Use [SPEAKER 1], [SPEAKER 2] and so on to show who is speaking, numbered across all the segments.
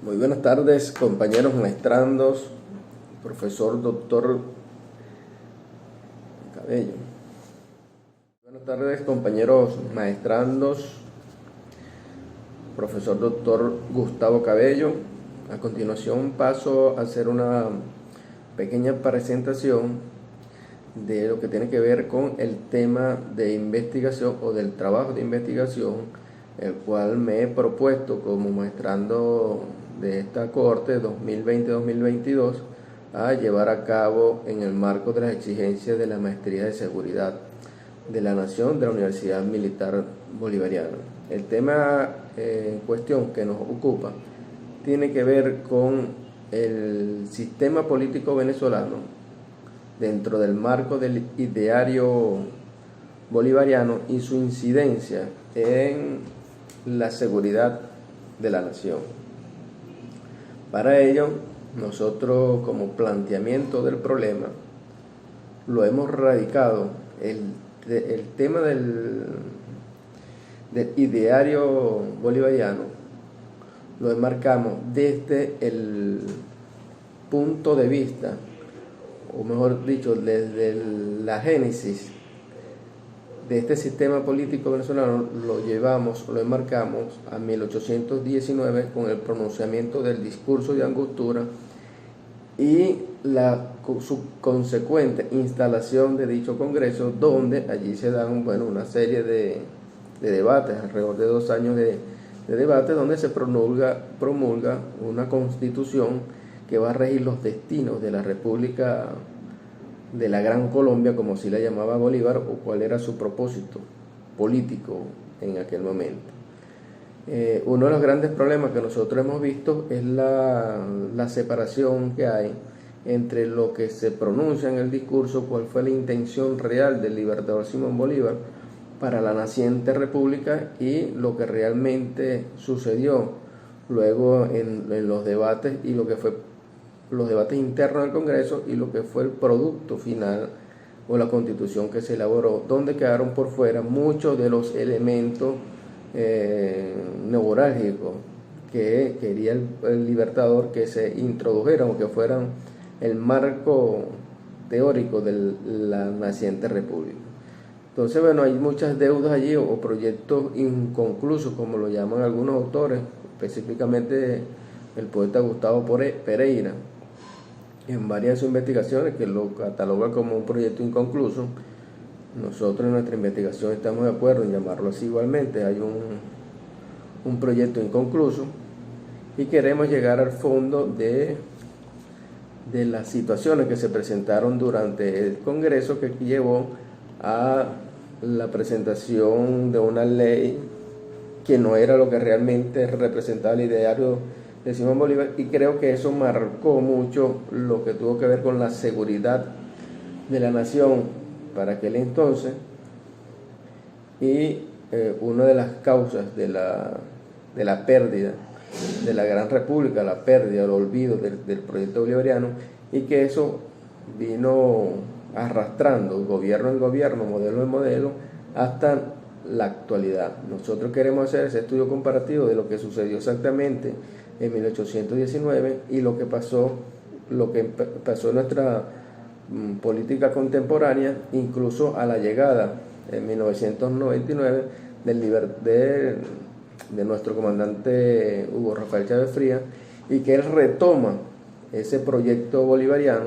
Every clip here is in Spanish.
[SPEAKER 1] Muy buenas tardes, compañeros maestrandos, profesor doctor Cabello. Buenas tardes, compañeros maestrandos, profesor doctor Gustavo Cabello. A continuación paso a hacer una pequeña presentación de lo que tiene que ver con el tema de investigación o del trabajo de investigación, el cual me he propuesto como maestrando de esta corte 2020-2022 a llevar a cabo en el marco de las exigencias de la Maestría de Seguridad de la Nación de la Universidad Militar Bolivariana. El tema en cuestión que nos ocupa tiene que ver con el sistema político venezolano dentro del marco del ideario bolivariano y su incidencia en la seguridad de la nación. Para ello, nosotros como planteamiento del problema lo hemos radicado el tema del ideario bolivariano, lo enmarcamos desde el punto de vista, o mejor dicho, desde la génesis de este sistema político venezolano. Lo enmarcamos a 1819 con el pronunciamiento del discurso de Angostura y su consecuente instalación de dicho congreso, donde allí se dan una serie de debates, alrededor de 2 años de debate, donde se promulga una constitución que va a regir los destinos de la República de la Gran Colombia, como así la llamaba Bolívar, o cuál era su propósito político en aquel momento. Uno de los grandes problemas que nosotros hemos visto es la separación que hay entre lo que se pronuncia en el discurso, cuál fue la intención real del libertador Simón Bolívar para la naciente república, y lo que realmente sucedió luego en los debates, y lo que fue los debates internos del Congreso, y lo que fue el producto final o la constitución que se elaboró, donde quedaron por fuera muchos de los elementos neurálgicos que quería el libertador que se introdujeran o que fueran el marco teórico de la naciente república. Entonces, hay muchas deudas allí o proyectos inconclusos, como lo llaman algunos autores, específicamente el poeta Gustavo Pereira, en varias de sus investigaciones, que lo cataloga como un proyecto inconcluso. Nosotros en nuestra investigación estamos de acuerdo en llamarlo así igualmente. Hay un proyecto inconcluso y queremos llegar al fondo de las situaciones que se presentaron durante el Congreso, que llevó a la presentación de una ley que no era lo que realmente representaba el ideario de Simón Bolívar, y creo que eso marcó mucho lo que tuvo que ver con la seguridad de la nación para aquel entonces. Y una de las causas de la pérdida de la Gran República, la pérdida, el olvido del proyecto bolivariano, y que eso vino arrastrando gobierno en gobierno, modelo en modelo, hasta la actualidad. Nosotros queremos hacer ese estudio comparativo de lo que sucedió exactamente en 1819 y lo que pasó en nuestra política contemporánea, incluso a la llegada en 1999 de nuestro comandante Hugo Rafael Chávez Frías, y que él retoma ese proyecto bolivariano,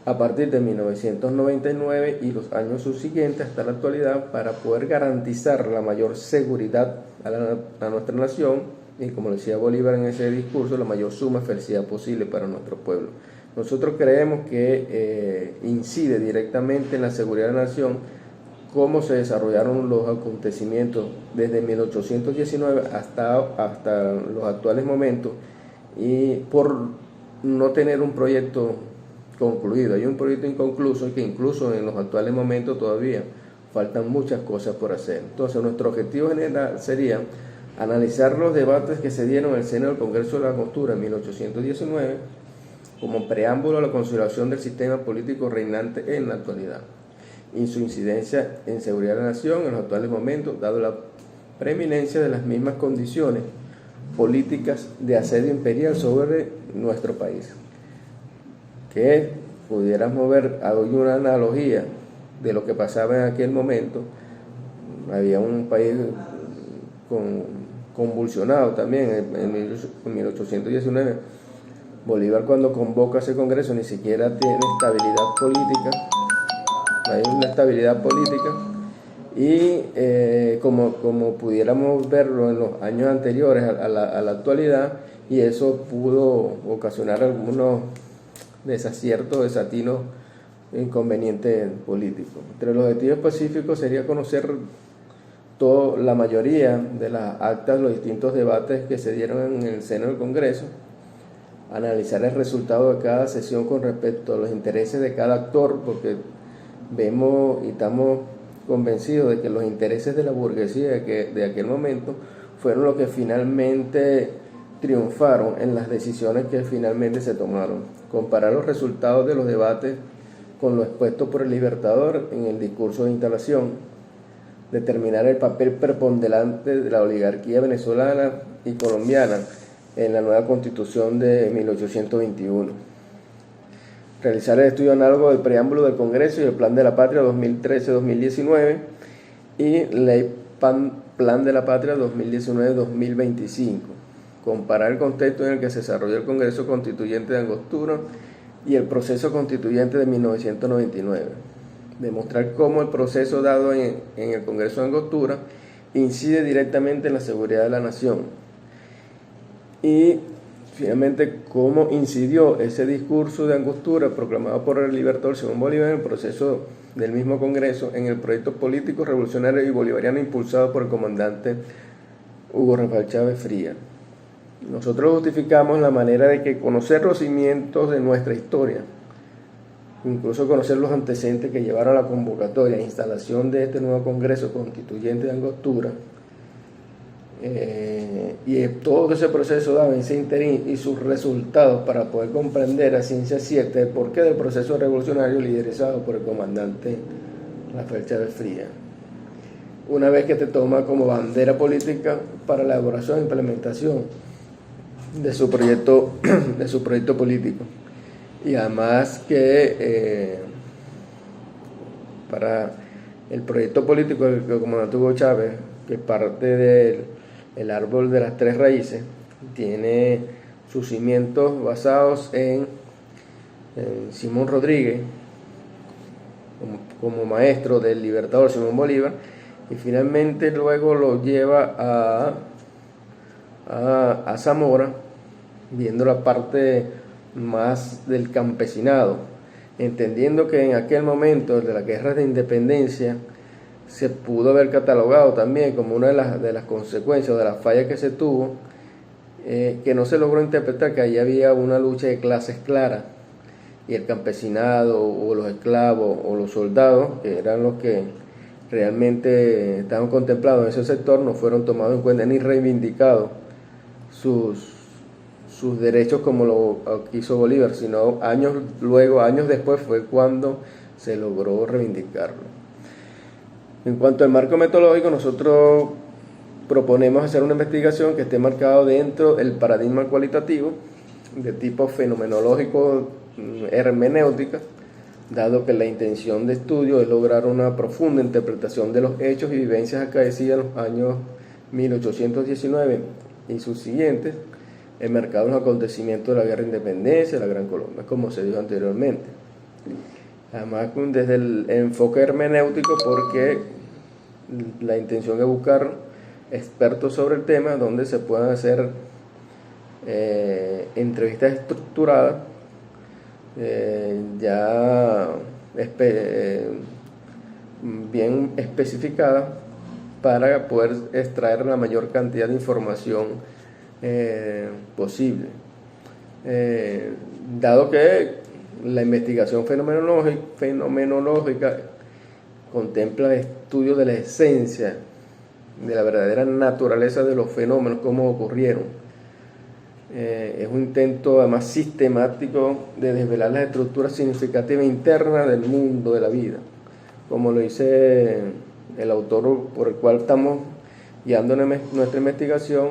[SPEAKER 1] a partir de 1999 y los años subsiguientes hasta la actualidad, para poder garantizar la mayor seguridad a nuestra nación y, como decía Bolívar en ese discurso, la mayor suma de felicidad posible para nuestro pueblo. Nosotros creemos que incide directamente en la seguridad de la nación cómo se desarrollaron los acontecimientos desde 1819 hasta los actuales momentos, y por no tener un proyecto concluido. Hay un proyecto inconcluso, y que incluso en los actuales momentos todavía faltan muchas cosas por hacer. Entonces, nuestro objetivo general sería analizar los debates que se dieron en el seno del Congreso de la Angostura en 1819 como preámbulo a la consideración del sistema político reinante en la actualidad y su incidencia en seguridad de la nación en los actuales momentos, dado la preeminencia de las mismas condiciones políticas de asedio imperial sobre nuestro país. Que pudiéramos ver, hago una analogía de lo que pasaba en aquel momento. Había un país convulsionado también en 1819. Bolívar, cuando convoca ese congreso, ni siquiera tiene estabilidad política, no hay una estabilidad política, y como pudiéramos verlo en los años anteriores a la actualidad, y eso pudo ocasionar algunos desaciertos, desatinos, inconvenientes políticos. Entre los objetivos específicos sería conocer la mayoría de las actas, los distintos debates que se dieron en el seno del Congreso, analizar el resultado de cada sesión con respecto a los intereses de cada actor, porque vemos y estamos convencidos de que los intereses de la burguesía de aquel momento fueron los que finalmente triunfaron en las decisiones que finalmente se tomaron. Comparar los resultados de los debates con lo expuesto por el Libertador en el discurso de instalación, determinar el papel preponderante de la oligarquía venezolana y colombiana en la nueva Constitución de 1821. Realizar el estudio análogo del preámbulo del Congreso y el Plan de la Patria 2013-2019 y Ley Plan de la Patria 2019-2025. Comparar el contexto en el que se desarrolló el Congreso Constituyente de Angostura y el proceso constituyente de 1999. Demostrar cómo el proceso dado en el Congreso de Angostura incide directamente en la seguridad de la nación. Y finalmente, cómo incidió ese discurso de Angostura proclamado por el libertador Simón Bolívar en el proceso del mismo Congreso en el proyecto político revolucionario y bolivariano impulsado por el comandante Hugo Rafael Chávez Frías. Nosotros justificamos la manera de que conocer los cimientos de nuestra historia, incluso conocer los antecedentes que llevaron a la convocatoria e instalación de este nuevo Congreso Constituyente de Angostura, y todo ese proceso dado en ese interín y sus resultados para poder comprender a ciencia cierta el porqué del proceso revolucionario liderizado por el comandante Rafael Chávez Frías. Una vez que te toma como bandera política para la elaboración e implementación de su proyecto político. Y además que para el proyecto político del comandante Hugo Chávez, que parte del árbol de las tres raíces, tiene sus cimientos basados en Simón Rodríguez como maestro del libertador Simón Bolívar, y finalmente luego lo lleva a Zamora, viendo la parte más del campesinado, entendiendo que en aquel momento de la guerra de independencia se pudo haber catalogado también como una de las consecuencias de la falla que se tuvo, que no se logró interpretar que allí había una lucha de clases clara, y el campesinado o los esclavos o los soldados, que eran los que realmente estaban contemplados en ese sector, no fueron tomados en cuenta ni reivindicados sus derechos como lo quiso Bolívar, sino años después fue cuando se logró reivindicarlo. En cuanto al marco metodológico, nosotros proponemos hacer una investigación que esté marcada dentro del paradigma cualitativo de tipo fenomenológico hermenéutica, dado que la intención de estudio es lograr una profunda interpretación de los hechos y vivencias acaecidas en los años 1819 y sus siguientes, enmarcados en los acontecimientos de la Guerra de Independencia, la Gran Colombia, como se dijo anteriormente. Además, desde el enfoque hermenéutico, porque la intención es buscar expertos sobre el tema, donde se puedan hacer entrevistas estructuradas, bien especificadas, para poder extraer la mayor cantidad de información posible. Dado que la investigación fenomenológica contempla estudios de la esencia, de la verdadera naturaleza de los fenómenos, cómo ocurrieron. Es un intento además sistemático de desvelar las estructuras significativas internas del mundo de la vida, como lo dice el autor por el cual estamos guiando nuestra investigación,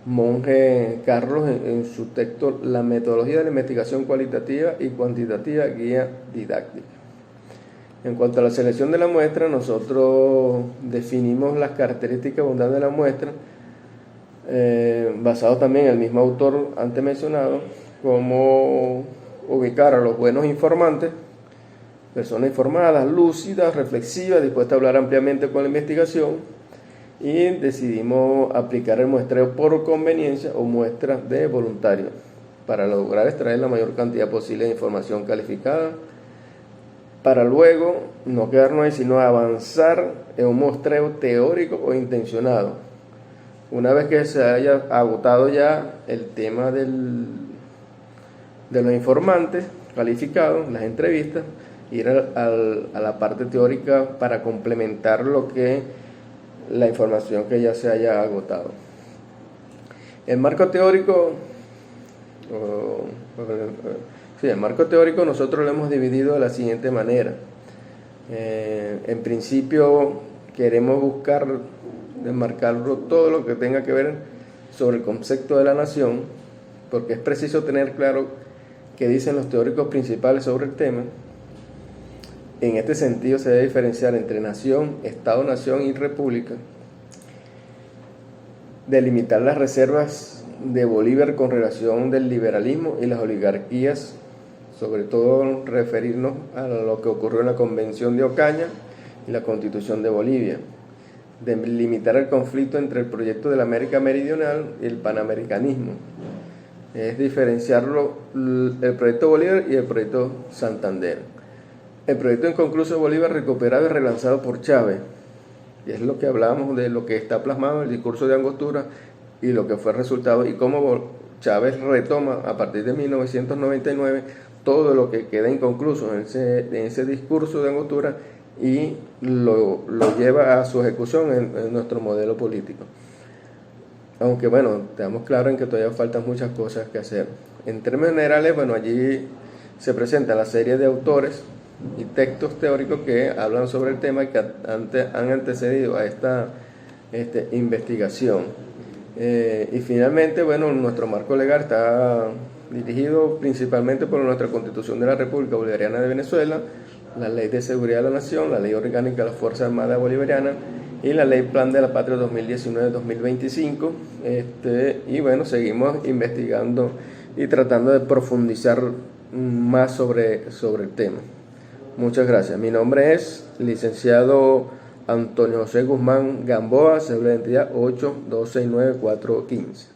[SPEAKER 1] Monje Carlos en su texto La metodología de la investigación cualitativa y cuantitativa, guía didáctica. En cuanto a la selección de la muestra, nosotros definimos las características abundantes de la muestra, basado también en el mismo autor antes mencionado, como ubicar a los buenos informantes, personas informadas, lúcidas, reflexivas, dispuestas a hablar ampliamente con la investigación, y decidimos aplicar el muestreo por conveniencia o muestra de voluntarios para lograr extraer la mayor cantidad posible de información calificada, para luego no quedarnos ahí, sino avanzar en un muestreo teórico o intencionado. Una vez que se haya agotado ya el tema de los informantes calificados, las entrevistas, ir a la parte teórica para complementar lo que la información que ya se haya agotado. El marco teórico, el marco teórico nosotros lo hemos dividido de la siguiente manera. En principio queremos buscar enmarcarlo todo lo que tenga que ver sobre el concepto de la nación, porque es preciso tener claro qué dicen los teóricos principales sobre el tema. En este sentido se debe diferenciar entre nación, Estado-nación y república, delimitar las reservas de Bolívar con relación del liberalismo y las oligarquías, sobre todo referirnos a lo que ocurrió en la Convención de Ocaña y la Constitución de Bolivia, delimitar el conflicto entre el proyecto de la América Meridional y el panamericanismo, es diferenciarlo el proyecto Bolívar y el proyecto Santander. El proyecto inconcluso de Bolívar, recuperado y relanzado por Chávez, y es lo que hablábamos de lo que está plasmado en el discurso de Angostura y lo que fue el resultado, y cómo Chávez retoma a partir de 1999 todo lo que queda inconcluso en ese discurso de Angostura y lo lleva a su ejecución en nuestro modelo político. Aunque bueno, estamos claros en que todavía faltan muchas cosas que hacer. En términos generales, bueno, allí se presenta la serie de autores y textos teóricos que hablan sobre el tema y que han antecedido a esta investigación. Y finalmente, bueno, nuestro marco legal está dirigido principalmente por nuestra Constitución de la República Bolivariana de Venezuela, la Ley de Seguridad de la Nación, la Ley Orgánica de las Fuerzas Armadas Bolivarianas y la Ley Plan de la Patria 2019-2025. Y bueno, seguimos investigando y tratando de profundizar más sobre el tema. Muchas gracias. Mi nombre es licenciado Antonio José Guzmán Gamboa, cédula de identidad 8269415.